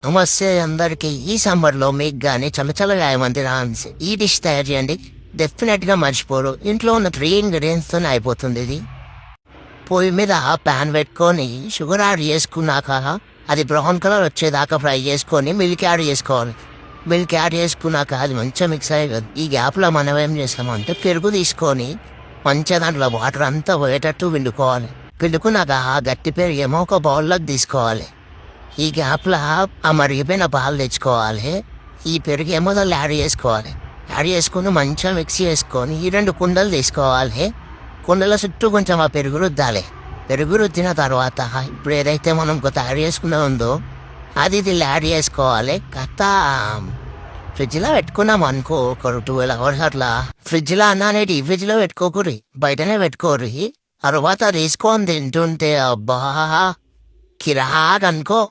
నమస్తే అందరికి. ఈ సమ్మర్లో మీకు కానీ చల్లచల్లగా ఏమంది రాన్స్ ఈ డిష్ తయారు చేయండి. డెఫినెట్గా మర్చిపోరు. ఇంట్లో ఉన్న 3 ఇంగ్రీడియంట్స్తో అయిపోతుంది ఇది. పొయ్యి మీద ప్యాన్ పెట్టుకొని షుగర్ యాడ్ చేసుకున్నాక అది బ్రౌన్ కలర్ వచ్చేదాకా ఫ్రై చేసుకొని మిల్క్ యాడ్ చేసుకోవాలి. మిల్క్ యాడ్ చేసుకున్నాక అది మంచిగా మిక్స్ అయ్యేది. ఈ గ్యాప్లో మనం ఏం చేస్తామంటే పెరుగు తీసుకొని మంచిగా దాంట్లో వాటర్ అంతా పోయేటట్టు పిండుకోవాలి. పిండుకున్నాక ఆ గట్టి పెరుగు ఏమో ఒక బౌల్లోకి తీసుకోవాలి. ఈ గ్యాప్లో ఆ మరిగిపోయిన పాలు తెచ్చుకోవాలి. ఈ పెరుగు ఏమో దాన్ని యాడ్ చేసుకోవాలి. యాడ్ చేసుకుని మంచిగా మిక్స్ చేసుకొని ఈ 2 కుండలు తీసుకోవాలి. కుండల చుట్టూ కొంచెం ఆ పెరుగు రుద్దాలి. పెరుగు రుద్దిన తర్వాత ఇప్పుడు ఏదైతే మనం తయారు చేసుకునే ఉందో అది దీన్ని యాడ్ చేసుకోవాలి. ఫ్రిడ్జ్లో పెట్టుకున్నాం అనుకో ఒక 12 hours అట్లా. ఫ్రిడ్జ్లో అన్నానేటి ఫ్రిడ్జ్లో పెట్టుకోకూరి, బయటనే పెట్టుకోరి. తర్వాత తీసుకొని తింటుంటే అబ్బా కిరాక్ అనుకో.